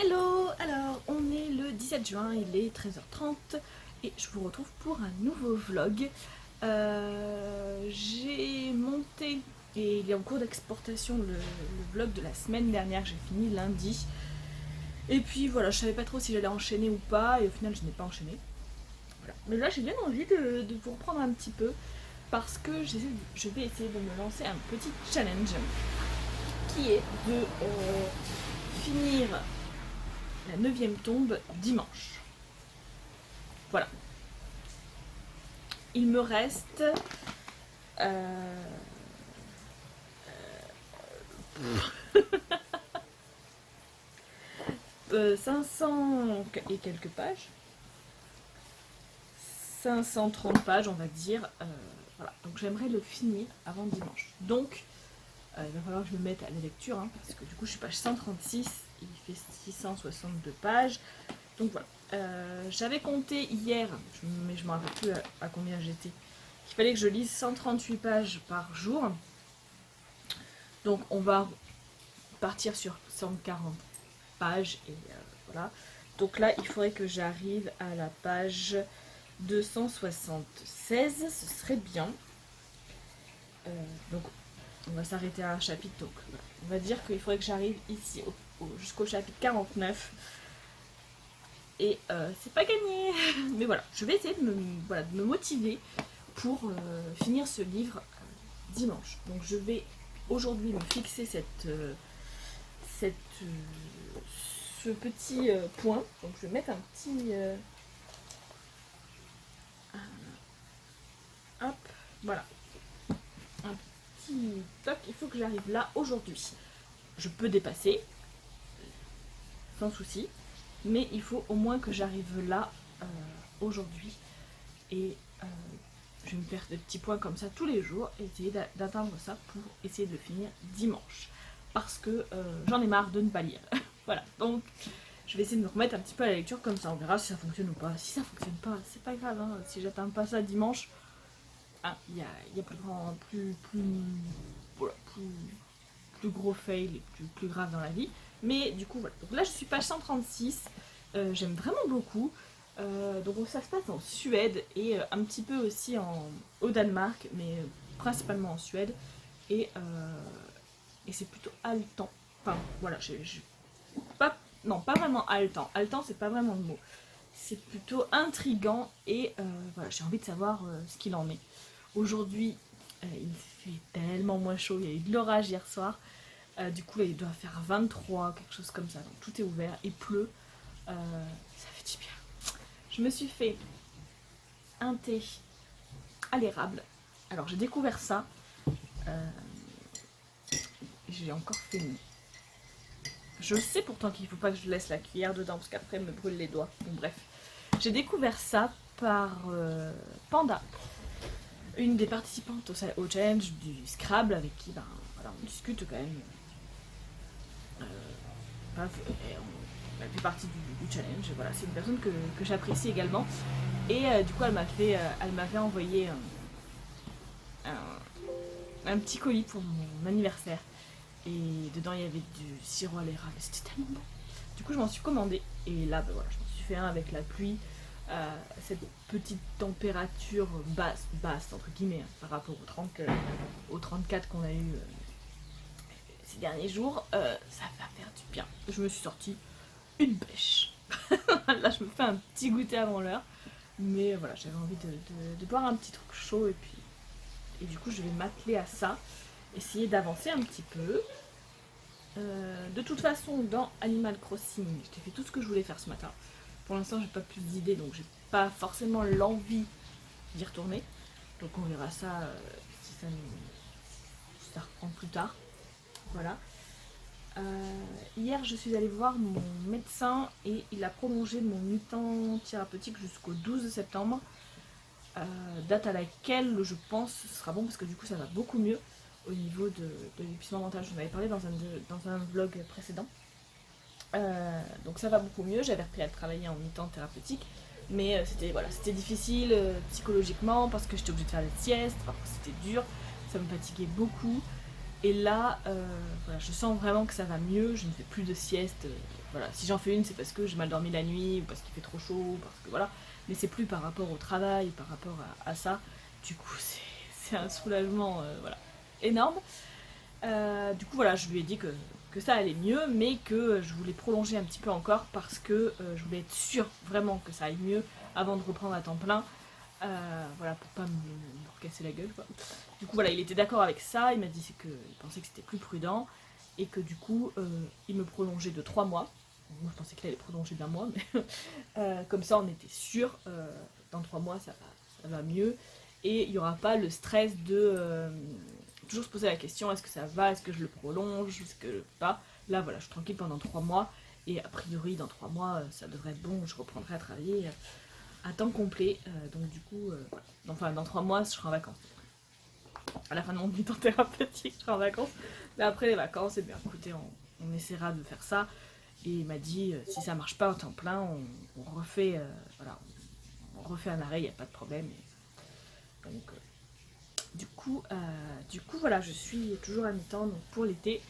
Hello! Alors, on est le 17 juin, il est 13h30 et je vous retrouve pour un nouveau vlog. J'ai monté, et il est en cours d'exportation, le vlog de la semaine dernière, j'ai fini lundi. Et puis voilà, je savais pas trop si j'allais enchaîner ou pas, et au final je n'ai pas enchaîné. Voilà. Mais là j'ai bien envie de vous reprendre un petit peu, parce que je vais essayer de me lancer un petit challenge, qui est de finir la 9e tombe dimanche. Voilà. Il me reste 500 et quelques pages. 530 pages, on va dire. Voilà. Donc j'aimerais le finir avant dimanche. Donc il va falloir que je me mette à la lecture, hein, parce que du coup je suis page 136, il fait 662 pages. Donc voilà. J'avais compté hier, mais je ne me rappelle plus à combien j'étais, qu'il fallait que je lise 138 pages par jour. Donc on va partir sur 140 pages et voilà. Donc là il faudrait que j'arrive à la page 276, ce serait bien. Donc on va s'arrêter à un chapitre, donc voilà. On va dire qu'il faudrait que j'arrive ici jusqu'au chapitre 49. Et c'est pas gagné. Mais voilà, je vais essayer de me motiver pour finir ce livre dimanche. Donc je vais aujourd'hui me fixer ce petit point. Donc je vais mettre un petit... hop, voilà. Un petit toc, il faut que j'arrive là aujourd'hui. Je peux dépasser, sans souci. Mais il faut au moins que j'arrive là aujourd'hui. Et je vais me faire des petits points comme ça tous les jours. Et essayer d'atteindre ça pour essayer de finir dimanche. Parce que j'en ai marre de ne pas lire. Voilà, donc je vais essayer de me remettre un petit peu à la lecture. Comme ça on verra si ça fonctionne ou pas. Si ça fonctionne pas, c'est pas grave, hein. Si j'atteins pas ça dimanche, il y a voilà, plus gros fail et plus grave dans la vie. Mais du coup voilà, donc là je suis page 136, j'aime vraiment beaucoup. Donc ça se passe en Suède et un petit peu aussi au Danemark, mais principalement en Suède. Et c'est plutôt haletant. Enfin voilà, pas vraiment haletant. Haletant c'est pas vraiment le mot. C'est plutôt intriguant et voilà, j'ai envie de savoir ce qu'il en est. Aujourd'hui, il fait tellement moins chaud, il y a eu de l'orage hier soir. Du coup là il doit faire 23, quelque chose comme ça, donc tout est ouvert, il pleut, ça fait du bien. Je me suis fait un thé à l'érable. Alors j'ai découvert ça, j'ai encore fait une... Je sais pourtant qu'il ne faut pas que je laisse la cuillère dedans parce qu'après elle me brûle les doigts, bon bref. J'ai découvert ça par Panda, une des participantes au challenge du Scrabble, avec qui ben, voilà, on discute quand même. Elle fait partie du challenge. Voilà, c'est une personne que j'apprécie également. Et du coup, elle m'avait envoyé un petit colis pour mon anniversaire. Et dedans, il y avait du sirop à l'érable. C'était tellement bon. Du coup, je m'en suis commandé. Et là, ben voilà, je m'en suis fait un avec la pluie. Cette petite température basse entre guillemets, hein, par rapport aux 34 qu'on a eu ces derniers jours, ça va faire du bien. Je me suis sortie une pêche. Là je me fais un petit goûter avant l'heure, mais voilà, j'avais envie de boire un petit truc chaud et du coup je vais m'atteler à ça, essayer d'avancer un petit peu. De toute façon dans Animal Crossing j'ai fait tout ce que je voulais faire ce matin. Pour l'instant j'ai pas plus d'idées, donc j'ai pas forcément l'envie d'y retourner, donc on verra ça si ça reprend plus tard. Voilà. Hier je suis allée voir mon médecin et il a prolongé mon mi-temps thérapeutique jusqu'au 12 septembre, date à laquelle je pense ce sera bon parce que du coup ça va beaucoup mieux au niveau de l'épuisement mental. J'en avais parlé dans un vlog précédent. Donc ça va beaucoup mieux, j'avais repris à travailler en mi-temps thérapeutique, mais c'était difficile psychologiquement parce que j'étais obligée de faire des siestes, c'était dur, ça me fatiguait beaucoup. Et là, voilà, je sens vraiment que ça va mieux, je ne fais plus de sieste. Voilà. Si j'en fais une, c'est parce que j'ai mal dormi la nuit, ou parce qu'il fait trop chaud, ou parce que voilà. Mais c'est plus par rapport au travail, par rapport à ça. Du coup, c'est un soulagement voilà, énorme. Du coup, voilà, je lui ai dit que ça allait mieux, mais que je voulais prolonger un petit peu encore parce que je voulais être sûre vraiment que ça aille mieux avant de reprendre à temps plein. Voilà, pour pas me recasser la gueule, quoi. Du coup, voilà, il était d'accord avec ça. Il m'a dit qu'il pensait que c'était plus prudent et que du coup, il me prolongeait de 3 mois. Moi, je pensais qu'il allait prolonger d'un mois, mais comme ça, on était sûr. Dans 3 mois, ça va mieux. Et il n'y aura pas le stress de toujours se poser la question, est-ce que ça va, est-ce que je le prolonge, est-ce que pas. Là, voilà, je suis tranquille pendant 3 mois. Et a priori, dans 3 mois, ça devrait être bon. Je reprendrai à travailler à temps complet. Donc du coup, voilà. Enfin, dans 3 mois, je serai en vacances. À la fin de mon mi-temps thérapeutique, je serai en vacances. Mais après les vacances, eh bien, écoutez, on essaiera de faire ça. Et il m'a dit, si ça marche pas en temps plein, on refait, voilà, on refait un arrêt, il n'y a pas de problème. Et donc, du coup, voilà, je suis toujours à mi-temps donc pour l'été.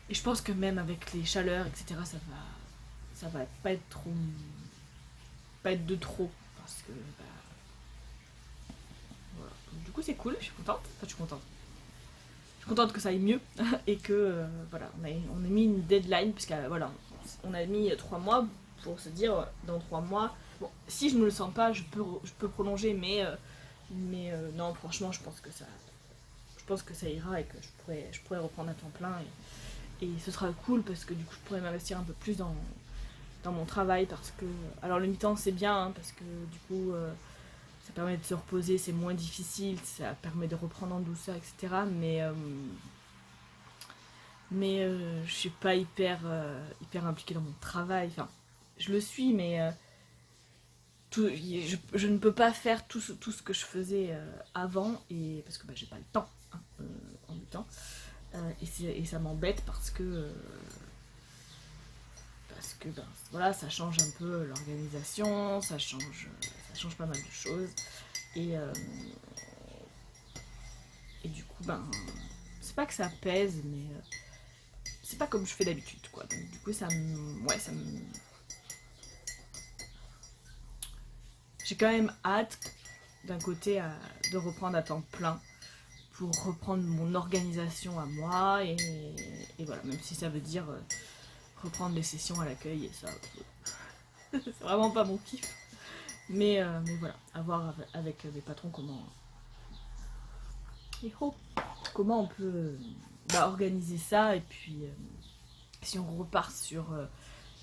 Et je pense que même avec les chaleurs, etc., ça va pas être de trop. Parce que, bah, voilà. Donc, du coup, c'est cool, je suis contente. Enfin, je suis contente. Je suis contente que ça aille mieux et que, voilà, on a mis une deadline, puisque, voilà, on a mis 3 mois pour se dire, dans 3 mois, bon, si je ne le sens pas, je peux prolonger, mais non, franchement, je pense que ça ira et que je pourrais reprendre à temps plein et ce sera cool parce que du coup je pourrais m'investir un peu plus dans mon travail parce que alors le mi-temps c'est bien hein, parce que du coup ça permet de se reposer, c'est moins difficile, ça permet de reprendre en douceur, etc. Mais je suis pas hyper impliquée dans mon travail, enfin je le suis mais je ne peux pas faire tout ce que je faisais avant et parce que bah, j'ai pas le temps hein, en mi-temps. Et ça m'embête parce que ben, voilà, ça change un peu l'organisation, ça change pas mal de choses. Et, euh, et du coup, ben, c'est pas que ça pèse, mais c'est pas comme je fais d'habitude, quoi. Donc du coup, j'ai quand même hâte, d'un côté, de reprendre à temps plein pour reprendre mon organisation à moi et voilà, même si ça veut dire reprendre les sessions à l'accueil et ça, c'est vraiment pas mon kiff. Mais voilà, à voir avec mes patrons comment on peut bah, organiser ça et puis si on repart sur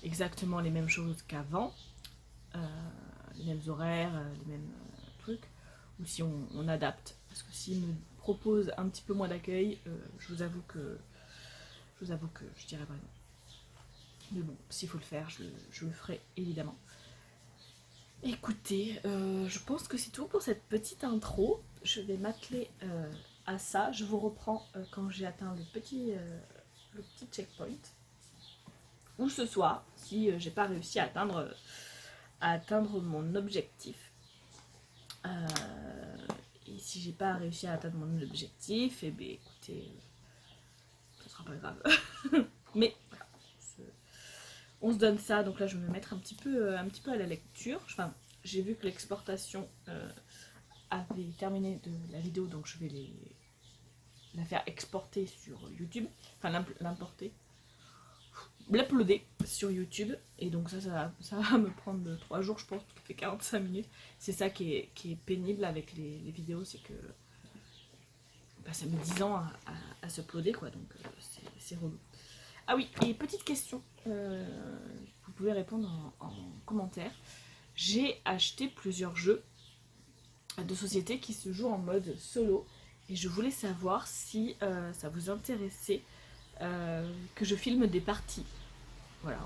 exactement les mêmes choses qu'avant, euh, les mêmes horaires, les mêmes trucs, ou si on adapte. Parce que s'ils me proposent un petit peu moins d'accueil, je vous avoue que je dirais pas non. Mais bon, s'il faut le faire, je le ferai évidemment. Écoutez, je pense que c'est tout pour cette petite intro. Je vais m'atteler à ça. Je vous reprends quand j'ai atteint le petit checkpoint. Ou ce soir, si j'ai pas réussi à atteindre mon objectif. Et si j'ai pas réussi à atteindre mon objectif, eh bien écoutez, ce sera pas grave. Mais voilà, on se donne ça. Donc là, je vais me mettre un petit peu à la lecture. Enfin, j'ai vu que l'exportation avait terminé de la vidéo, donc je vais la faire exporter sur YouTube. Enfin, l'importer. L'uploader sur YouTube. Et donc ça va me prendre 3 jours, je pense, parce qu'il fait 45 minutes. C'est ça qui est pénible avec les vidéos, c'est que bah, ça met 10 ans à s'uploader, quoi. Donc c'est relou. Ah oui, et petite question, vous pouvez répondre en commentaire. J'ai acheté plusieurs jeux de société qui se jouent en mode solo et je voulais savoir si ça vous intéressait que je filme des parties. Voilà,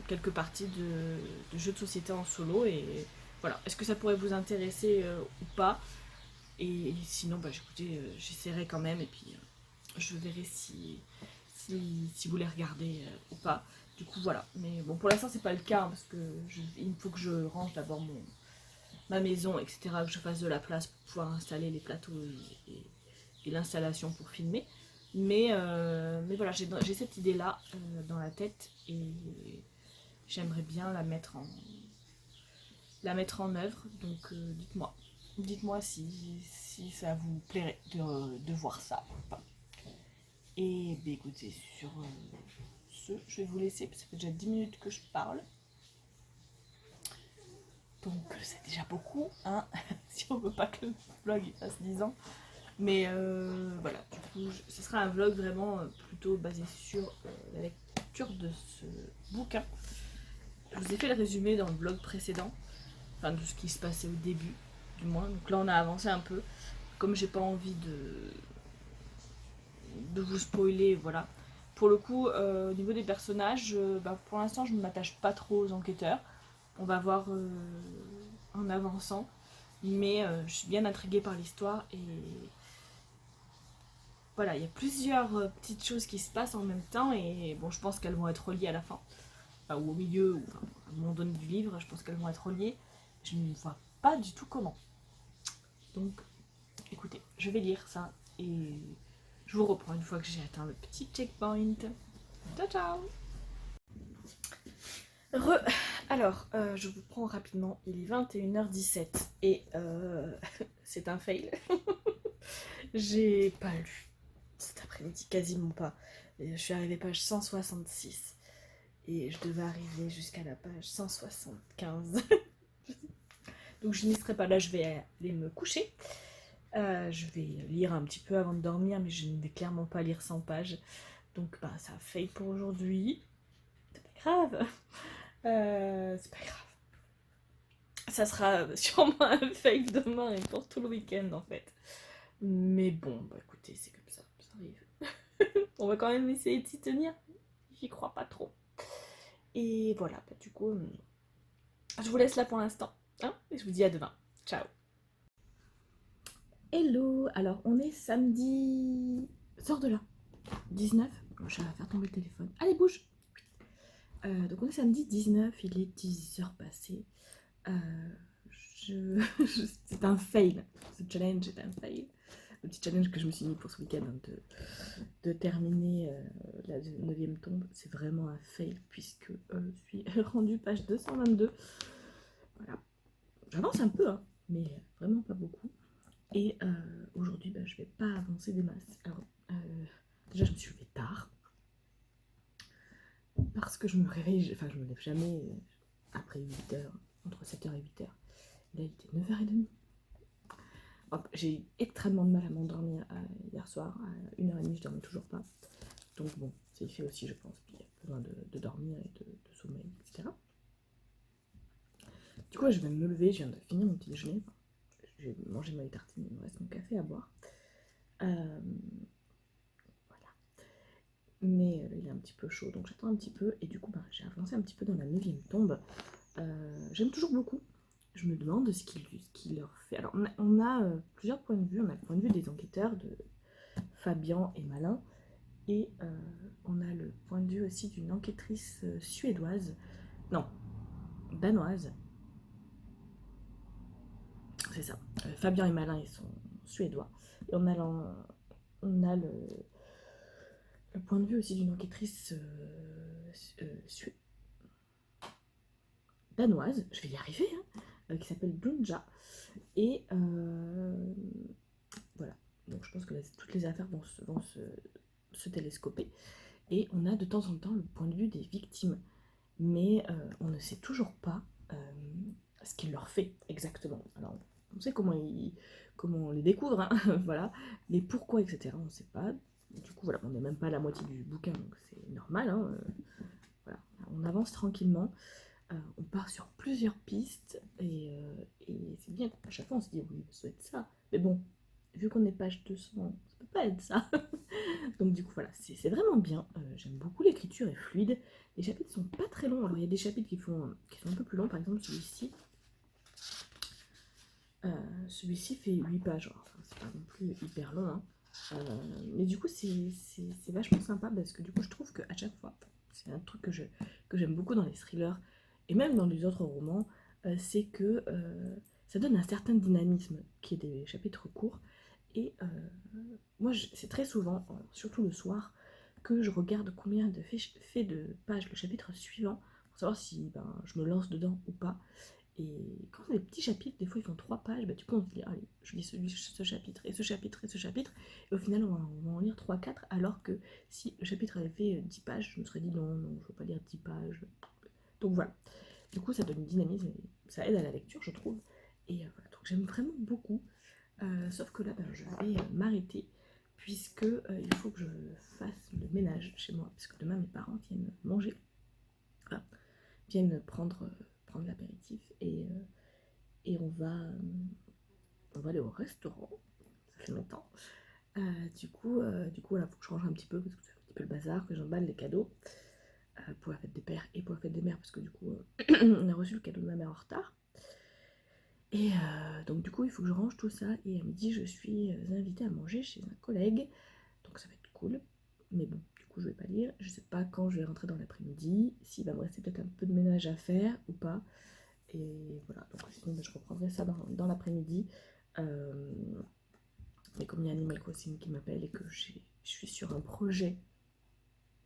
quelques parties de jeux de société en solo et voilà. Est-ce que ça pourrait vous intéresser ou pas? Et sinon, bah écoutez, j'essaierai quand même et puis je verrai si vous les regardez ou pas. Du coup, voilà. Mais bon, pour l'instant, c'est pas le cas hein, parce que il faut que je range d'abord ma maison, etc. Que je fasse de la place pour pouvoir installer les plateaux et l'installation pour filmer. Mais voilà, j'ai cette idée-là dans la tête et j'aimerais bien la mettre en œuvre. Donc dites-moi. Dites-moi si ça vous plairait de voir ça. Et bah, écoutez, sur ce, je vais vous laisser, parce que ça fait déjà 10 minutes que je parle. Donc c'est déjà beaucoup, hein, si on veut pas que le vlog fasse 10 ans. Mais voilà, du coup, ce sera un vlog vraiment plutôt basé sur la lecture de ce bouquin. Je vous ai fait le résumé dans le vlog précédent, enfin de ce qui se passait au début, du moins. Donc là, on a avancé un peu. Comme j'ai pas envie de vous spoiler, voilà. Pour le coup, au niveau des personnages, pour l'instant, je ne m'attache pas trop aux enquêteurs. On va voir en avançant. Mais je suis bien intriguée par l'histoire et voilà, il y a plusieurs petites choses qui se passent en même temps et bon, je pense qu'elles vont être reliées à la fin, enfin, ou au milieu, ou enfin, à un moment donné du livre, je pense qu'elles vont être reliées. Je ne vois pas du tout comment. Donc, écoutez, je vais lire ça et je vous reprends une fois que j'ai atteint le petit checkpoint. Ciao ciao. Alors, je vous prends rapidement, il est 21h17 et c'est un fail. J'ai pas lu cet après-midi, quasiment pas. Et je suis arrivée page 166 et je devais arriver jusqu'à la page 175. Donc je n'y serai pas là, je vais aller me coucher. Je vais lire un petit peu avant de dormir, mais je ne vais clairement pas lire 100 pages. Donc ça fait pour aujourd'hui. C'est pas grave. C'est pas grave. Ça sera sûrement un fake demain et pour tout le week-end en fait. Mais bon, écoutez, c'est comme ça arrive. On va quand même essayer de s'y tenir. J'y crois pas trop. Et voilà, du coup, je vous laisse là pour l'instant. Hein, et je vous dis à demain. Ciao. Hello, alors on est samedi... Sors de là. 19. Je vais faire tomber le téléphone. Allez, bouge. Donc on est samedi 19, il est 10h passées. C'est un fail. Ce challenge est un fail. Le petit challenge que je me suis mis pour ce week-end de terminer la 9e tombe, c'est vraiment un fail puisque je suis rendue page 222. Voilà. J'avance un peu, hein, mais vraiment pas beaucoup. Et aujourd'hui, je vais pas avancer des masses. Alors, déjà, je me suis levée tard. Parce que je me réveille, enfin, je me lève jamais après 8h, entre 7h et 8h. Là, il était 9h30. J'ai eu extrêmement de mal à m'endormir hier soir. À 1h30, je dormais toujours pas. Donc bon, c'est fait aussi, je pense. Puis il y a besoin de dormir et de sommeil, etc. Du coup, je vais me lever, je viens de finir mon petit déjeuner. J'ai mangé ma tartine, il me reste mon café à boire. Voilà. Mais il est un petit peu chaud, donc j'attends un petit peu. Et du coup, j'ai avancé un petit peu dans la 9e tombe. J'aime toujours beaucoup. Je me demande ce qu'il leur fait. Alors, on a plusieurs points de vue. On a le point de vue des enquêteurs, de Fabian et Malin. Et on a le point de vue aussi d'une enquêtrice suédoise. Non, danoise. C'est ça. Fabian et Malin, ils sont suédois. Et on a le point de vue aussi d'une enquêtrice danoise, je vais y arriver, hein, qui s'appelle Dunja. Et voilà. Donc je pense que toutes les affaires vont se télescoper. Et on a de temps en temps le point de vue des victimes. Mais on ne sait toujours pas ce qu'il leur fait exactement. Alors on sait comment on les découvre, hein, voilà. Les pourquoi, etc. On ne sait pas. Du coup, voilà, on n'est même pas à la moitié du bouquin, donc c'est normal. Hein, voilà. On avance tranquillement. On part sur plusieurs pistes et c'est bien. À chaque fois, on se dit oui, ça doit être ça. Mais bon, vu qu'on est page 200, ça peut pas être ça. Donc du coup, voilà, c'est vraiment bien. J'aime beaucoup, l'écriture est fluide. Les chapitres sont pas très longs. Alors il y a des chapitres qui sont un peu plus longs. Par exemple, celui-ci. Celui-ci fait 8 pages. Enfin, c'est pas non plus hyper long. Hein. Mais du coup, c'est vachement sympa parce que du coup, je trouve qu'à chaque fois, c'est un truc que j'aime beaucoup dans les thrillers et même dans les autres romans, c'est que ça donne un certain dynamisme qui est des chapitres courts Et moi, c'est très souvent, surtout le soir, que je regarde combien de fait de pages le chapitre suivant pour savoir si je me lance dedans ou pas. Et quand c'est des petits chapitres, des fois ils font 3 pages, du coup on se dit, allez, je lis ce chapitre, et ce chapitre, et ce chapitre, et au final on va en lire 3-4, alors que si le chapitre avait fait 10 pages, je me serais dit non, non, je veux pas lire 10 pages. Donc voilà. Du coup ça donne une dynamisme, et ça aide à la lecture, je trouve. Et voilà, donc j'aime vraiment beaucoup. Sauf que là, je vais m'arrêter, puisque il faut que je fasse le ménage chez moi, parce que demain mes parents viennent manger, enfin, viennent prendre l'apéritif, et on va aller au restaurant. Ça fait longtemps. Du coup, là, faut que je range un petit peu parce que c'est un petit peu le bazar, que j'emballe les cadeaux pour la fête des pères et pour la fête des mères, parce que du coup, on a reçu le cadeau de ma mère en retard. Et donc du coup, il faut que je range tout ça. Et à midi, je suis invitée à manger chez un collègue, donc ça va être cool. Mais bon, du coup, je vais pas lire. Je sais pas quand je vais rentrer dans l'après-midi, s'il va me rester peut-être un peu de ménage à faire ou pas. Et voilà, donc sinon je reprendrai ça dans l'après-midi. Mais comme il y a Animal Crossing qui m'appelle et que je suis sur un projet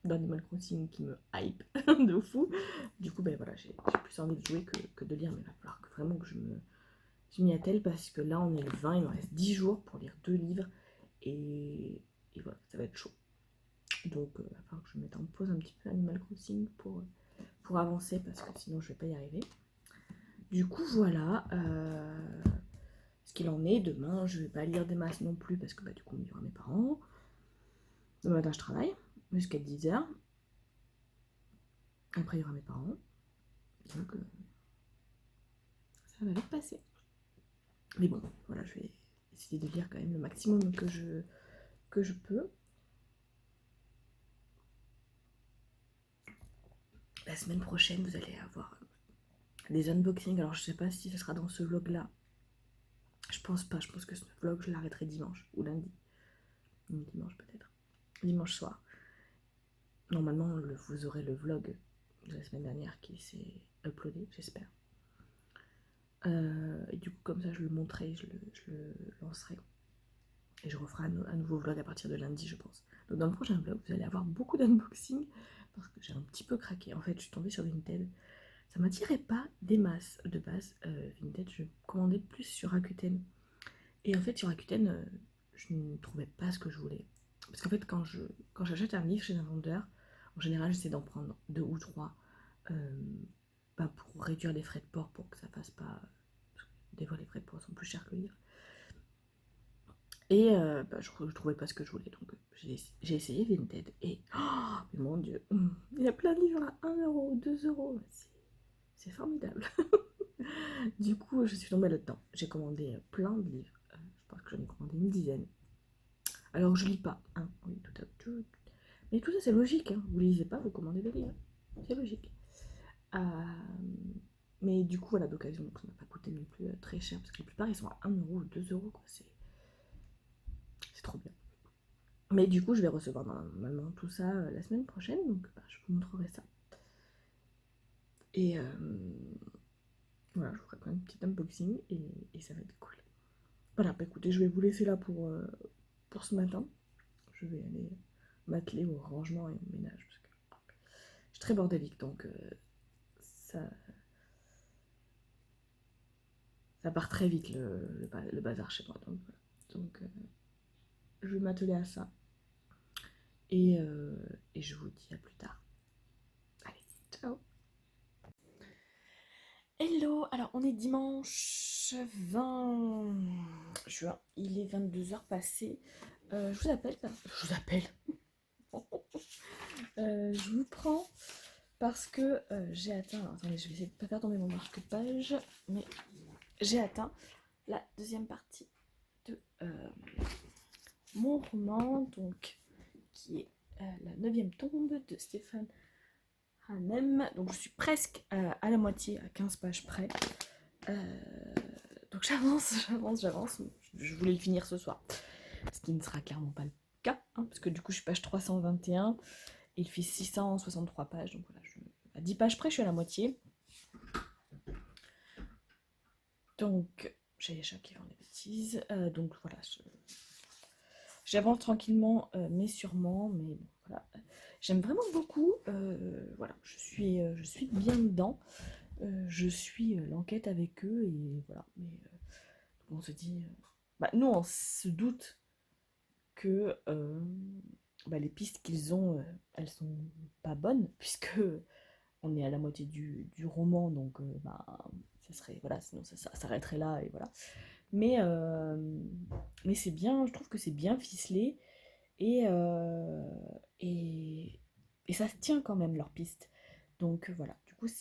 d'Animal Crossing qui me hype de fou, du coup voilà, j'ai plus envie de jouer que de lire, mais il va falloir vraiment que je m'y attelle, parce que là on est le 20, il me reste 10 jours pour lire 2 livres, et voilà, ça va être chaud. Donc il va falloir que je mette en pause un petit peu Animal Crossing pour avancer, parce que sinon je vais pas y arriver. Du coup voilà, ce qu'il en est. Demain je vais pas lire des masses non plus, parce que du coup il y aura mes parents. Demain matin je travaille jusqu'à 10h. Après il y aura mes parents. Donc ça va vite passer. Mais bon, voilà, je vais essayer de lire quand même le maximum que je peux. La semaine prochaine, vous allez avoir des unboxings. Alors je sais pas si ce sera dans ce vlog là. Je pense pas, je pense que ce vlog je l'arrêterai dimanche ou lundi. Dimanche peut-être. Dimanche soir. Normalement, vous aurez le vlog de la semaine dernière qui s'est uploadé, j'espère. Et du coup, comme ça, je le montrerai, je le lancerai. Et je referai un nouveau vlog à partir de lundi, je pense. Donc dans le prochain vlog, vous allez avoir beaucoup d'unboxing, parce que j'ai un petit peu craqué. En fait, je suis tombée sur Vinted. Ça m'attirait pas des masses de base. Vinted, je commandais plus sur Rakuten. Et en fait, sur Rakuten, je ne trouvais pas ce que je voulais. Parce qu'en fait, quand j'achète un livre chez un vendeur, en général, j'essaie d'en prendre 2 ou 3 pour réduire les frais de port, pour que ça fasse pas... Des fois, les frais de port sont plus chers que le livre. Et je trouvais pas ce que je voulais, donc j'ai essayé Vinted. Et oh, mais mon dieu, il y a plein de livres à 1€, 2€. C'est formidable. Du coup, je suis tombée là-dedans. J'ai commandé plein de livres. Je pense que j'en ai commandé une dizaine. Alors, je lis pas, hein. Oui, tout. Mais tout ça, c'est logique, hein. Vous lisez pas, vous commandez des livres. C'est logique. Euh, mais du coup, voilà, d'occasion, donc ça m'a pas coûté non plus très cher, parce que la plupart, ils sont à 1€ ou 2€, quoi. C'est trop bien. Mais du coup, je vais recevoir normalement tout ça la semaine prochaine, donc je vous montrerai ça. Et voilà, je vous ferai quand même un petit unboxing, et ça va être cool. Voilà, écoutez, je vais vous laisser là pour ce matin. Je vais aller m'atteler au rangement et au ménage, parce que je suis très bordélique, donc ça part très vite le bazar chez moi. Donc je vais m'atteler à ça. Et je vous dis à plus tard. Allez, ciao. Hello, alors on est dimanche 20 juin, il est 22h passé. Je vous appelle. Je vous prends parce que j'ai atteint. Alors, attendez, je vais essayer de ne pas faire tomber mon marque-page, mais j'ai atteint la deuxième partie de mon roman, donc qui est la 9e tombe de Stéphane Hanem. Donc je suis presque à la moitié, à 15 pages près. Donc j'avance. Je voulais le finir ce soir, ce qui ne sera clairement pas le cas, hein, parce que du coup je suis page 321 et il fait 663 pages. Donc voilà, à 10 pages près, je suis à la moitié. Donc j'ai les chats qui font des bêtises. Donc voilà, J'avance tranquillement, mais sûrement, mais bon, voilà. J'aime vraiment beaucoup, voilà, je suis bien dedans, je suis l'enquête avec eux, et voilà. Mais on se dit, bah, nous, on se doute que bah, les pistes qu'ils ont, elles sont pas bonnes, puisque on est à la moitié du roman, donc bah, ça serait, voilà, sinon ça s'arrêterait là, et voilà. Mais, c'est bien, je trouve que c'est bien ficelé, et, et ça se tient quand même, leur piste. Donc voilà, du coup, je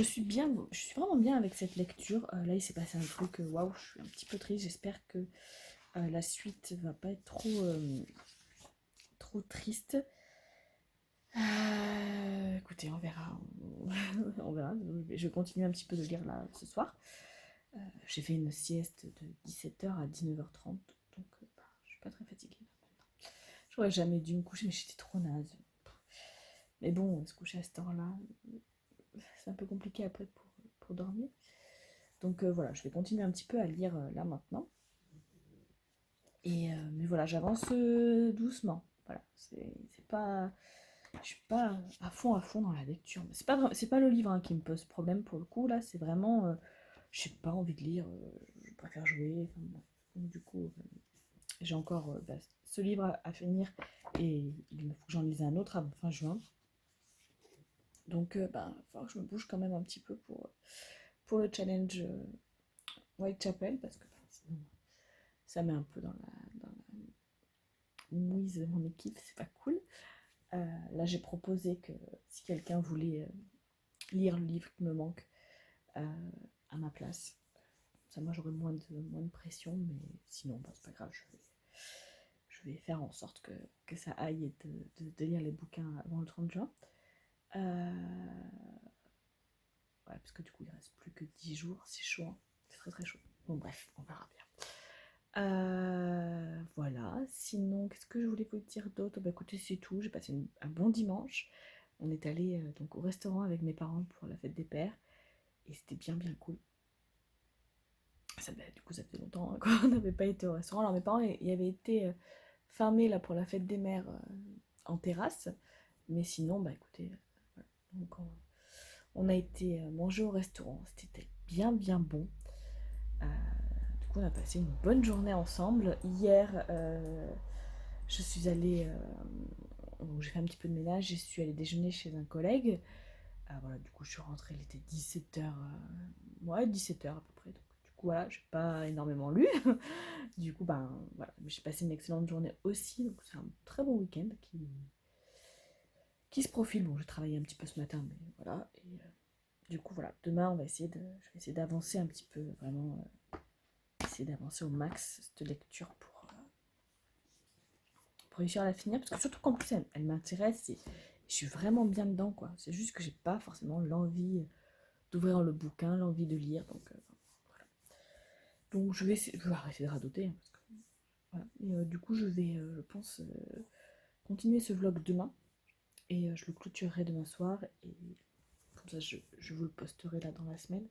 suis bien, je suis vraiment bien avec cette lecture. Là, il s'est passé un truc, waouh, je suis un petit peu triste. J'espère que la suite va pas être trop triste. Écoutez, on verra. On verra. Je vais continuer un petit peu de lire là ce soir. J'ai fait une sieste de 17h à 19h30, donc bah, je suis pas très fatiguée maintenant. J'aurais jamais dû me coucher, mais j'étais trop naze. Mais bon, se coucher à cette heure-là, c'est un peu compliqué après pour dormir. Donc voilà, je vais continuer un petit peu à lire là maintenant. Et mais voilà, j'avance doucement. Voilà, c'est pas, je suis pas à fond dans la lecture. C'est pas le livre hein, qui me pose problème pour le coup. Là, c'est vraiment, j'ai pas envie de lire. Je préfère jouer. Enfin, bon. Donc, du coup, j'ai encore bah, ce livre à finir et il me faut que j'en lise un autre avant fin juin. Donc, bah, il va falloir que je me bouge quand même un petit peu pour le challenge Whitechapel parce que bah, sinon, ça met un peu dans la mouise de mon équipe, c'est pas cool. Là, j'ai proposé que si quelqu'un voulait lire le livre qui me manque à ma place, ça, moi, j'aurais moins de pression, mais sinon, bah, c'est pas grave, je vais faire en sorte que ça aille et de lire les bouquins avant le 30 juin. Ouais, parce que du coup, il reste plus que 10 jours, c'est chaud, hein. C'est très très chaud. Bon, bref, on verra bien. Voilà, sinon, qu'est-ce que je voulais vous dire d'autre? Bah écoutez, c'est tout, j'ai passé un bon dimanche. On est allé donc au restaurant avec mes parents pour la fête des pères, et c'était bien bien cool. Du coup, ça faisait longtemps hein, qu'on n'avait pas été au restaurant. Alors mes parents, y avaient été fermés là pour la fête des mères en terrasse, mais sinon, bah écoutez, voilà. Donc on a été manger au restaurant, c'était bien bien bon. Du coup, on a passé une bonne journée ensemble. Hier, je suis allée, j'ai fait un petit peu de ménage, je suis allée déjeuner chez un collègue. Voilà, du coup, je suis rentrée, il était 17h, ouais, 17h à peu près. Donc, du coup, voilà, j'ai pas énormément lu. Du coup, ben voilà, j'ai passé une excellente journée aussi. Donc, c'est un très bon week-end qui se profile. Bon, j'ai travaillé un petit peu ce matin, mais voilà. Et du coup, voilà, demain, je vais essayer d'avancer un petit peu, vraiment, essayer d'avancer au max cette lecture pour réussir à la finir, parce que surtout qu'en plus elle m'intéresse et je suis vraiment bien dedans quoi. C'est juste que j'ai pas forcément l'envie d'ouvrir le bouquin, l'envie de lire, donc voilà. Donc je vais arrêter de radoter hein, parce que, voilà. Et du coup je vais, je pense, continuer ce vlog demain et je le clôturerai demain soir et comme ça je vous le posterai là dans la semaine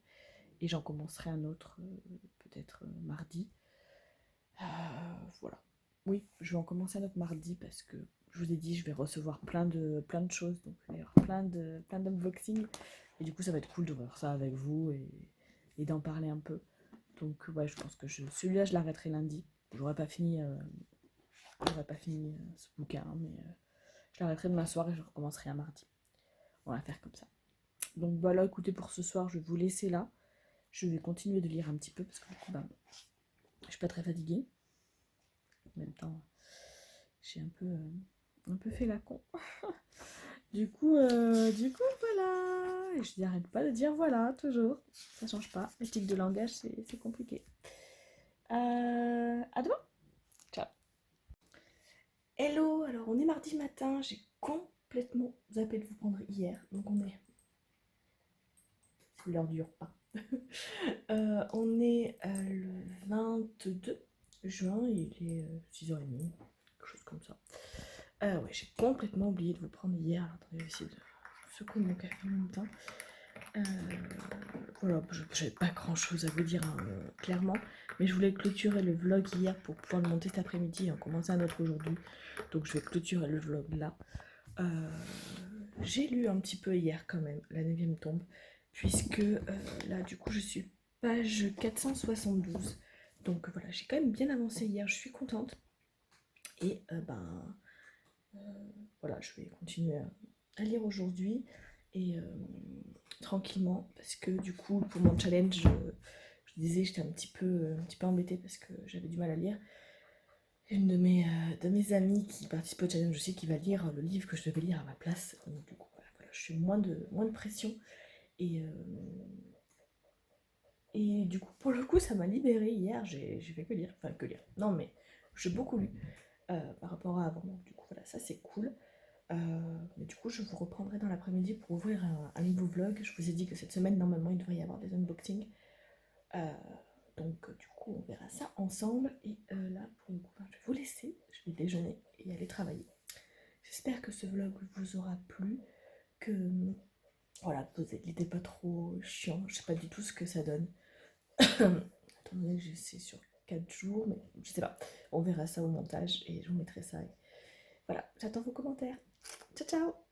et j'en commencerai un autre peut-être mardi. Voilà. Oui, je vais en commencer un autre mardi parce que je vous ai dit, je vais recevoir plein de choses, donc il va y avoir plein d'unboxing. Et du coup, ça va être cool de voir ça avec vous et d'en parler un peu. Donc, ouais, je pense que celui-là, je l'arrêterai lundi. J'aurais pas fini, ce bouquin, hein, mais je l'arrêterai demain soir et je recommencerai un mardi. On va faire comme ça. Donc, voilà, écoutez, pour ce soir, je vais vous laisser là. Je vais continuer de lire un petit peu parce que du coup, ben, je suis pas très fatiguée. En même temps, j'ai un peu fait la con. Du coup, voilà. Et je n'arrête pas de dire voilà, toujours. Ça change pas. Les tics de langage, c'est compliqué. À demain. Ciao. Hello, alors on est mardi matin. J'ai complètement zappé de vous prendre hier. Donc c'est l'heure du repas. On est le 22 juin. Il est 6h30. Quelque chose comme ça. Ouais, j'ai complètement oublié de vous prendre hier. Alors, attendez, je vais essayer de secouer mon café en même temps. Voilà, j'avais pas grand chose à vous dire hein, clairement, mais je voulais clôturer le vlog hier pour pouvoir le monter cet après-midi et en commencer un autre aujourd'hui. Donc je vais clôturer le vlog là. J'ai lu un petit peu hier quand même, la 9e tombe, puisque là du coup je suis page 472. Donc voilà, j'ai quand même bien avancé hier, je suis contente. Et voilà, je vais continuer à lire aujourd'hui et tranquillement parce que du coup pour mon challenge, je disais j'étais un petit peu embêtée parce que j'avais du mal à lire. Une de mes amies qui participe au challenge aussi qui va lire le livre que je devais lire à ma place. Donc du coup voilà, je suis moins de pression et, et du coup pour le coup ça m'a libérée hier, j'ai fait que lire, enfin que lire, non mais j'ai beaucoup lu par rapport à avant. Donc du coup voilà, ça c'est cool. Mais du coup, je vous reprendrai dans l'après-midi pour ouvrir un nouveau vlog. Je vous ai dit que cette semaine, normalement, il devrait y avoir des unboxings. Euh, donc, du coup, on verra ça ensemble. Et là, pour le coup, je vais vous laisser. Je vais déjeuner et aller travailler. J'espère que ce vlog vous aura plu. Que voilà, vous n'était pas trop chiant. Je sais pas du tout ce que ça donne. Attendez, c'est sur 4 jours, mais je sais pas. On verra ça au montage et je vous mettrai ça. Voilà, j'attends vos commentaires. Ciao, ciao!